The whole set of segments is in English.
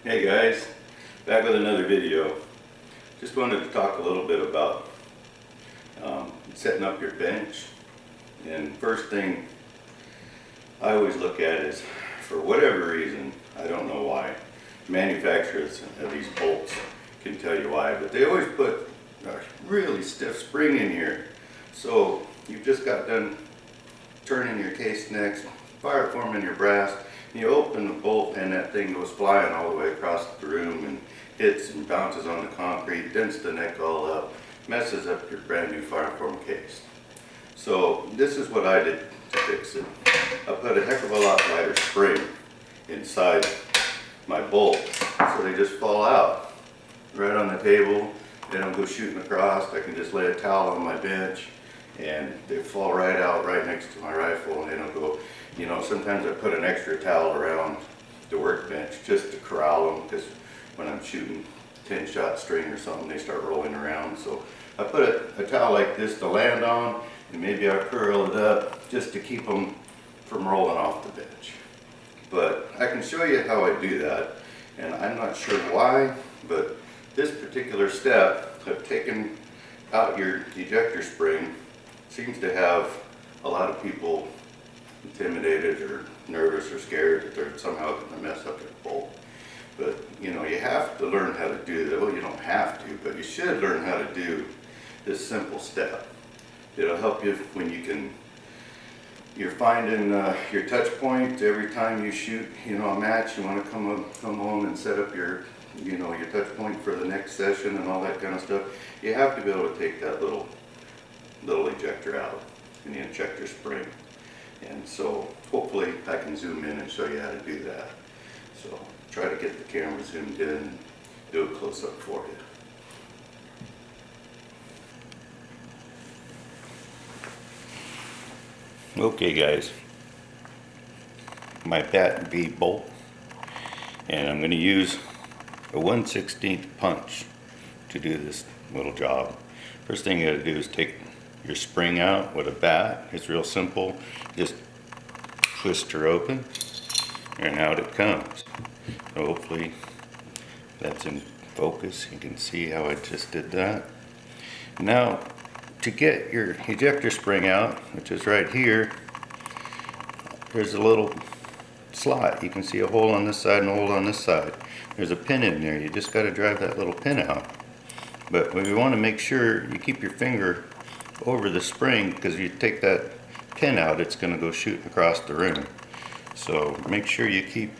Hey guys, back with another video. Just wanted to talk a little bit about setting up your bench. And first thing I always look at is, for whatever reason, I don't know why, manufacturers of these bolts can tell you why, but they always put a really stiff spring in here. So you've just got done turning your case necks, fire forming your brass, and you open the bolt and that thing goes flying all the way across the room and hits and bounces on the concrete, dents the neck all up, messes up your brand new fireform case. So this is what I did to fix it. I put a heck of a lot lighter spring inside my bolt so they just fall out right on the table. They don't go shooting across. I can just lay a towel on my bench and they fall right out right next to my rifle, and they don't go, you know, sometimes I put an extra towel around the workbench just to corral them, because when I'm shooting 10-shot string or something, they start rolling around. So I put a towel like this to land on, and maybe I curl it up just to keep them from rolling off the bench. But I can show you how I do that, and I'm not sure why, but this particular step of taking out your ejector spring seems to have a lot of people intimidated or nervous or scared that they're somehow going to mess up their bolt. But you know, you have to learn how to do that. Well, you don't have to, but you should learn how to do this simple step. It'll help you when you're finding your touch point every time you shoot, you know, a match. You want to come home and set up your, you know, your touch point for the next session and all that kind of stuff. You have to be able to take that little ejector out and the ejector spring. And so hopefully I can zoom in and show you how to do that. So try to get the camera zoomed in and do a close-up for you. Okay guys, my Bat B bolt, and I'm going to use a 1/16 punch to do this little job. First thing you got to do is take your spring out with a bat. It's real simple. Just twist her open and out it comes. So hopefully that's in focus. You can see how I just did that. Now to get your ejector spring out, which is right here, there's a little slot. You can see a hole on this side and a hole on this side. There's a pin in there. You just got to drive that little pin out. But we want to make sure you keep your finger over the spring, because if you take that pin out, it's going to go shooting across the room. So make sure you keep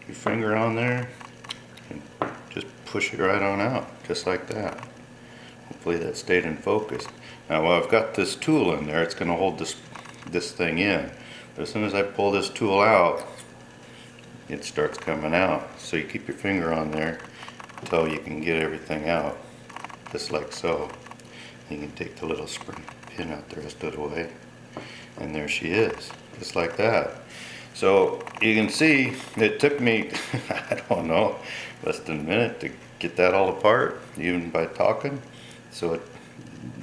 your finger on there and just push it right on out, just like that. Hopefully that stayed in focus. Now while I've got this tool in there, it's going to hold this thing in. But as soon as I pull this tool out, it starts coming out. So you keep your finger on there until you can get everything out, just like so. You can take the little spring pin out the rest of the way, and there she is, just like that. So you can see it took me, I don't know, less than a minute to get that all apart, even by talking. So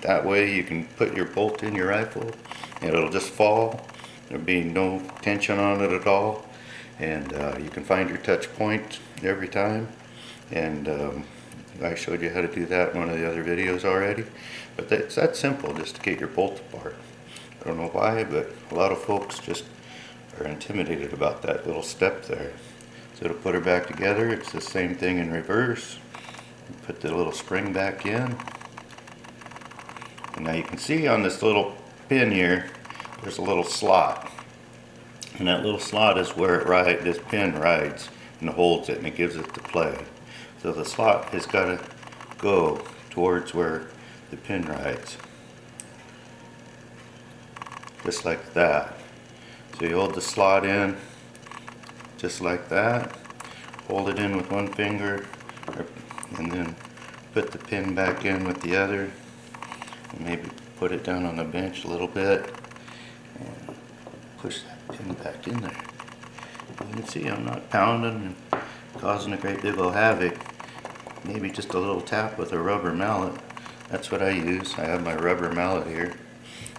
that way you can put your bolt in your rifle and it'll just fall. There'll be no tension on it at all, and you can find your touch point every time. And I showed you how to do that in one of the other videos already. But it's that simple, just to get your bolt apart. I don't know why, but a lot of folks just are intimidated about that little step there. So to put her back together, it's the same thing in reverse. You put the little spring back in. And now you can see on this little pin here, there's a little slot. And that little slot is where this pin rides and holds it, and it gives it the play. So the slot has got to go towards where the pin rides, just like that. So you hold the slot in just like that, hold it in with one finger, and then put the pin back in with the other, and maybe put it down on the bench a little bit and push that pin back in there. You can see I'm not pounding and causing a great deal of havoc. Maybe just a little tap with a rubber mallet. That's what I use. I have my rubber mallet here,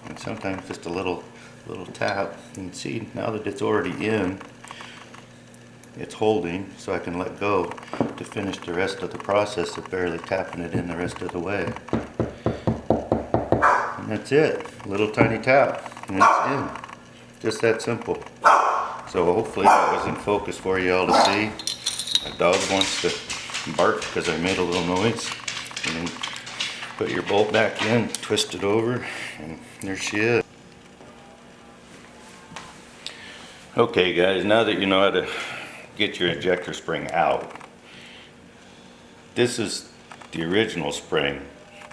and sometimes just a little tap. You can see now that it's already in, it's holding so I can let go to finish the rest of the process of barely tapping it in the rest of the way. And that's it. Little tiny tap and it's in. Just that simple. So hopefully that was in focus for you all to see. My dog wants to bark because I made a little noise. And then put your bolt back in, twist it over, and there she is. Okay guys, now that you know how to get your ejector spring out, this is the original spring,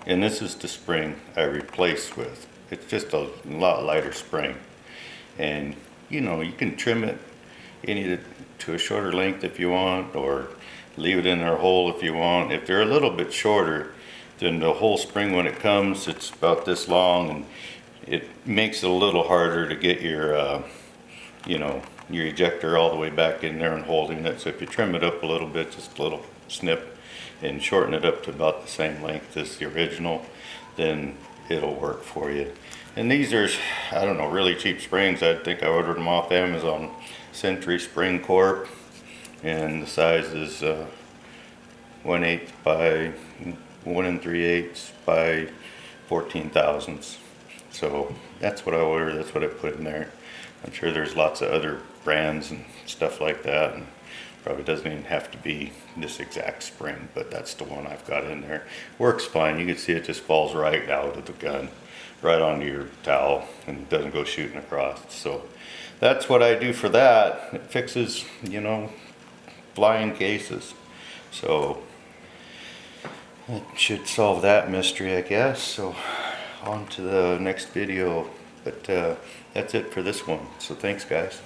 and this is the spring I replaced with. It's just a lot lighter spring, and you know, you can trim it to a shorter length if you want, or leave it in their hole if you want. If they're a little bit shorter, then the whole spring, when it comes, it's about this long, and it makes it a little harder to get your you know, your ejector all the way back in there and holding it. So if you trim it up a little bit, just a little snip, and shorten it up to about the same length as the original, then it'll work for you. And these are, I don't know, really cheap springs. I think I ordered them off Amazon. Century Spring Corp, and the size is 1/8 by 1 3/8 by 14 thousandths. So that's what I ordered, that's what I put in there. I'm sure there's lots of other brands and stuff like that, and probably doesn't even have to be this exact spring, but that's the one I've got in there. Works fine. You can see it just falls right out of the gun, right onto your towel, and doesn't go shooting across. So that's what I do for that. It fixes, you know, flying cases. So it should solve that mystery, I guess. So on to the next video, but that's it for this one. So thanks guys.